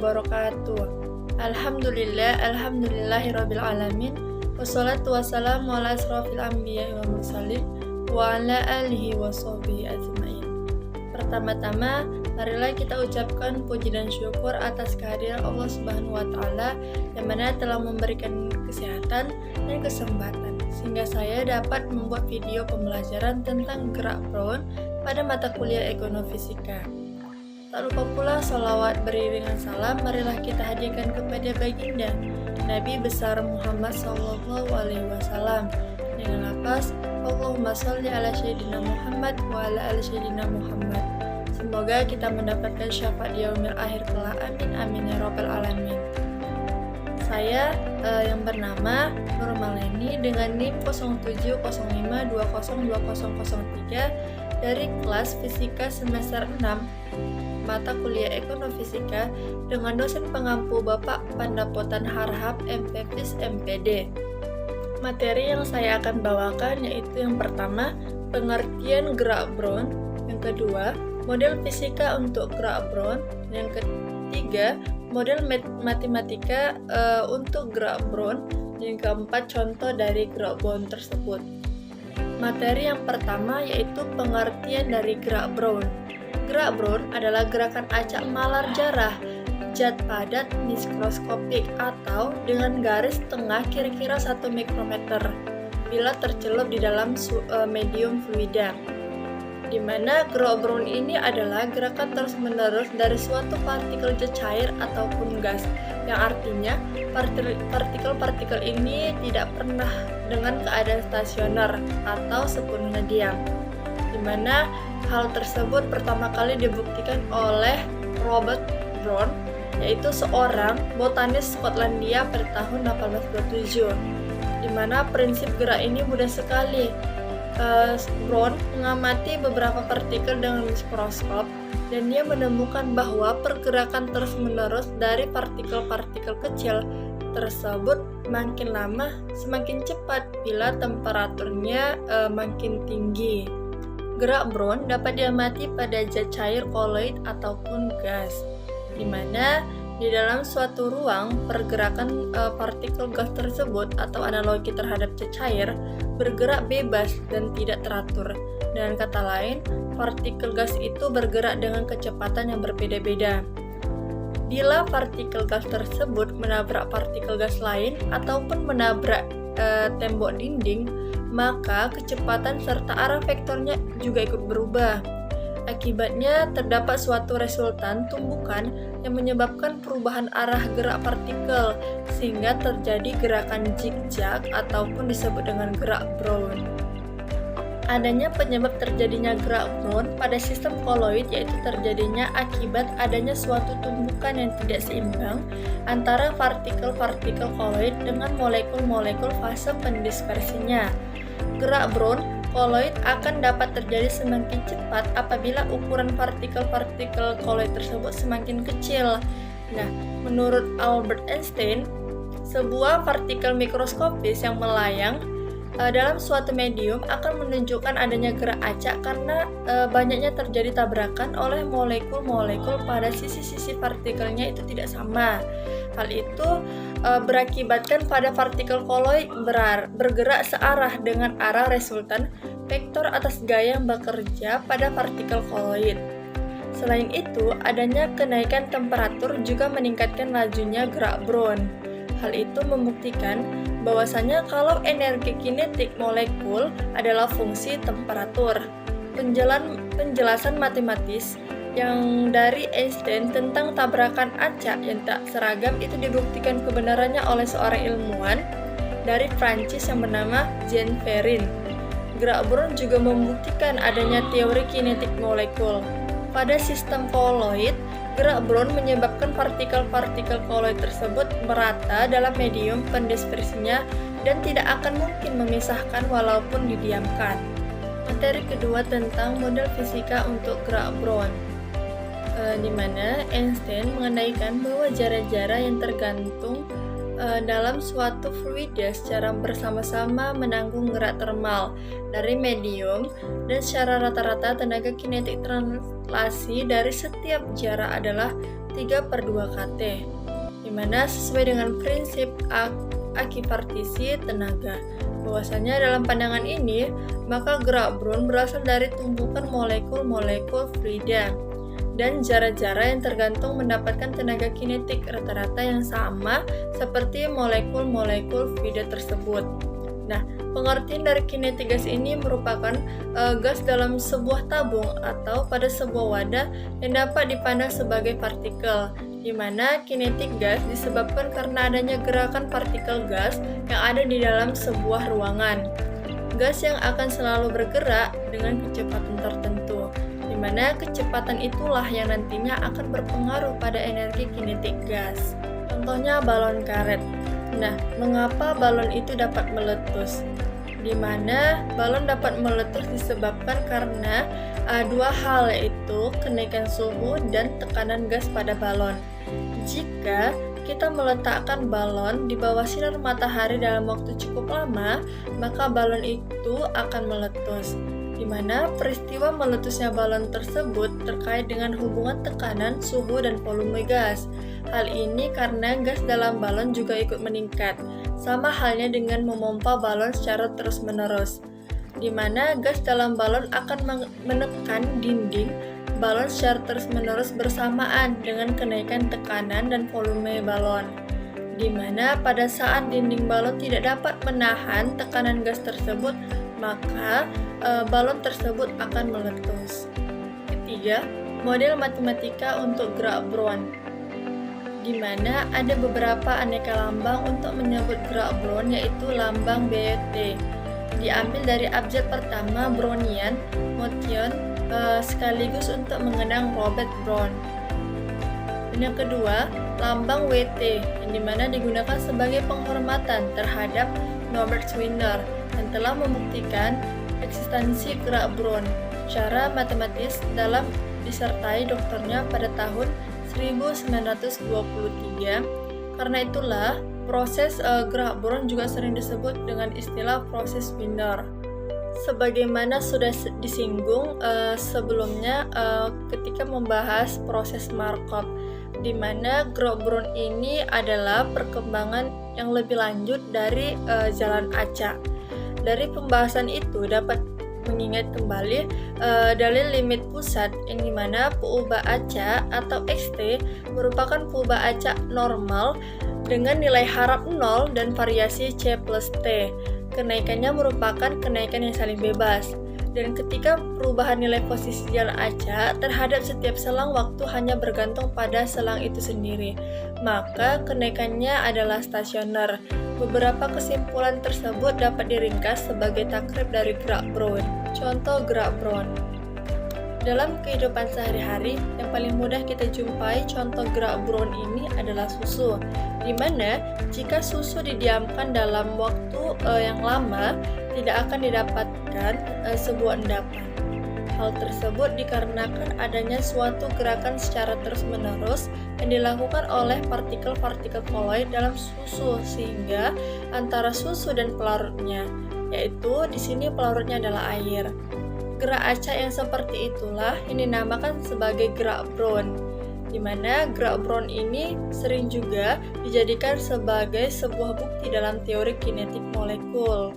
wabarakatuh. Alhamdulillahirabbil alamin. Wassalatu wassalamu ala asrofil anbiya'i wal mursalin wa ala alihi wa sahbihi ajmain. Pertama-tama, marilah kita ucapkan puji dan syukur atas kehadiran Allah Subhanahu wa taala yang mana telah memberikan kesehatan dan kesempatan sehingga saya dapat membuat video pembelajaran tentang gerak Brown pada mata kuliah Ekonomifisika. Tak lupa pula sholawat beriringan salam marilah kita hadirkan kepada baginda Nabi besar Muhammad SAW dengan lafaz Allahumma sholli ala sayyidina Muhammad wa ala ali sayyidina Muhammad. Semoga kita mendapatkan syafaat di yaumil akhir kelak, amin amin ya rabbal alamin. Saya yang bernama Nur Maleni dengan NIM 0705202003 dari kelas Fisika semester 6 mata kuliah Ekonomifisika dengan dosen pengampu Bapak Pandapotan Harhab MPFIS MPD. Materi yang saya akan bawakan yaitu yang pertama, pengertian gerak Brown, yang kedua, model fisika untuk gerak Brown, yang ketiga, model matematika untuk gerak Brown, yang keempat, contoh dari gerak Brown tersebut. Materi yang pertama yaitu pengertian dari gerak Brown. Gerak Brown adalah gerakan acak malar jarah zat padat mikroskopik atau dengan garis tengah kira-kira 1 mikrometer bila tercelup di dalam medium fluida, di mana gerak Brown ini adalah gerakan terus-menerus dari suatu partikel zat cair ataupun gas, yang artinya partikel-partikel ini tidak pernah dengan keadaan stasioner atau sepenuhnya diam, di mana hal tersebut pertama kali dibuktikan oleh Robert Brown, yaitu seorang botanis Skotlandia pada tahun 1827, di mana prinsip gerak ini mudah sekali. Brown mengamati beberapa partikel dengan mikroskop dan dia menemukan bahwa pergerakan terus-menerus dari partikel-partikel kecil tersebut makin lama semakin cepat bila temperaturnya makin tinggi. Gerak Brown dapat diamati pada zat cair koloid ataupun gas, di mana di dalam suatu ruang pergerakan partikel gas tersebut atau analogi terhadap zat cair bergerak bebas dan tidak teratur. Dengan kata lain, partikel gas itu bergerak dengan kecepatan yang berbeda-beda. Bila partikel gas tersebut menabrak partikel gas lain ataupun menabrak tembok dinding, maka kecepatan serta arah vektornya juga ikut berubah. Akibatnya terdapat suatu resultan tumbukan yang menyebabkan perubahan arah gerak partikel sehingga terjadi gerakan zigzag ataupun disebut dengan gerak Brown. Adanya penyebab terjadinya gerak Brown pada sistem koloid yaitu terjadinya akibat adanya suatu tumbukan yang tidak seimbang antara partikel-partikel koloid dengan molekul-molekul fase pendispersinya. Gerak Brown koloid akan dapat terjadi semakin cepat apabila ukuran partikel-partikel koloid tersebut semakin kecil. Nah, menurut Albert Einstein, sebuah partikel mikroskopis yang melayang dalam suatu medium akan menunjukkan adanya gerak acak karena banyaknya terjadi tabrakan oleh molekul-molekul pada sisi-sisi partikelnya itu tidak sama. Hal itu berakibatkan pada partikel koloid bergerak searah dengan arah resultan vektor atas gaya yang bekerja pada partikel koloid. Selain itu, adanya kenaikan temperatur juga meningkatkan lajunya gerak Brown. Hal itu membuktikan bahwasanya kalau energi kinetik molekul adalah fungsi temperatur. Penjelasan matematis yang dari Einstein tentang tabrakan acak yang tak seragam itu dibuktikan kebenarannya oleh seorang ilmuwan dari Prancis yang bernama Jean Perrin. Gerak Brown juga membuktikan adanya teori kinetik molekul. Pada sistem koloid, gerak Brown menyebabkan partikel-partikel koloid tersebut merata dalam medium pendispersinya dan tidak akan mungkin memisahkan walaupun didiamkan. Materi kedua tentang model fisika untuk gerak Brown, di mana Einstein mengandaikan bahwa jarak-jarak yang tergantung dalam suatu fluida secara bersama-sama menanggung gerak termal dari medium, dan secara rata-rata tenaga kinetik translasi dari setiap jarak adalah 3/2 kT, di mana sesuai dengan prinsip akipartisi tenaga. Bahwasanya dalam pandangan ini, maka gerak Brown berasal dari tumpukan molekul-molekul fluida dan zara-zara yang tergantung mendapatkan tenaga kinetik rata-rata yang sama seperti molekul-molekul fluida tersebut. Nah, pengertian dari kinetik gas ini merupakan gas dalam sebuah tabung atau pada sebuah wadah yang dapat dipandang sebagai partikel, di mana kinetik gas disebabkan karena adanya gerakan partikel gas yang ada di dalam sebuah ruangan. Gas yang akan selalu bergerak dengan kecepatan tertentu, di mana kecepatan itulah yang nantinya akan berpengaruh pada energi kinetik gas. Contohnya balon karet. Nah, mengapa balon itu dapat meletus? Di mana balon dapat meletus disebabkan karena dua hal, yaitu kenaikan suhu dan tekanan gas pada balon. Jika kita meletakkan balon di bawah sinar matahari dalam waktu cukup lama, maka balon itu akan meletus, di mana peristiwa meletusnya balon tersebut terkait dengan hubungan tekanan, suhu, dan volume gas. Hal ini karena gas dalam balon juga ikut meningkat, sama halnya dengan memompa balon secara terus-menerus, di mana gas dalam balon akan menekan dinding balon secara terus-menerus bersamaan dengan kenaikan tekanan dan volume balon, di mana pada saat dinding balon tidak dapat menahan tekanan gas tersebut, maka balon tersebut akan meletus. Ketiga, model matematika untuk gerak Brown, di mana ada beberapa aneka lambang untuk menyebut gerak Brown, yaitu lambang BT diambil dari abjad pertama Brownian motion sekaligus untuk mengenang Robert Brown. Dan yang kedua, lambang WT yang dimana digunakan sebagai penghormatan terhadap Norbert Wiener yang telah membuktikan eksistensi gerak Brown secara matematis dalam disertai doktornya pada tahun 1923. Karena itulah proses gerak Brown juga sering disebut dengan istilah proses Wiener. Sebagaimana sudah disinggung sebelumnya ketika membahas proses Markov, di mana gerak Brown ini adalah perkembangan yang lebih lanjut dari jalan acak. Dari pembahasan itu dapat mengingat kembali dalil limit pusat, yang dimana peubah acak atau XT merupakan peubah acak normal dengan nilai harap 0 dan variasi C plus T. Kenaikannya merupakan kenaikan yang saling bebas, dan ketika perubahan nilai posisi jalan acak terhadap setiap selang waktu hanya bergantung pada selang itu sendiri, maka kenaikannya adalah stasioner. Beberapa kesimpulan tersebut dapat diringkas sebagai takrib dari gerak Brown. Contoh gerak Brown. Dalam kehidupan sehari-hari, yang paling mudah kita jumpai contoh gerak Brown ini adalah susu, di mana jika susu didiamkan dalam waktu yang lama, tidak akan didapatkan sebuah endapan. Hal tersebut dikarenakan adanya suatu gerakan secara terus-menerus yang dilakukan oleh partikel-partikel koloid dalam susu, sehingga antara susu dan pelarutnya, yaitu di sini pelarutnya adalah air. Gerak acak yang seperti itulah yang dinamakan sebagai gerak Brown, di mana gerak Brown ini sering juga dijadikan sebagai sebuah bukti dalam teori kinetik molekul.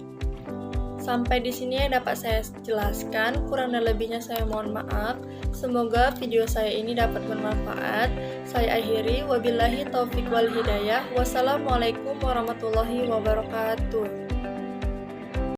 Sampai di sini yang dapat saya jelaskan, kurang dan lebihnya saya mohon maaf. Semoga video saya ini dapat bermanfaat. Saya akhiri, wabillahi taufiq wal hidayah. Wassalamualaikum warahmatullahi wabarakatuh.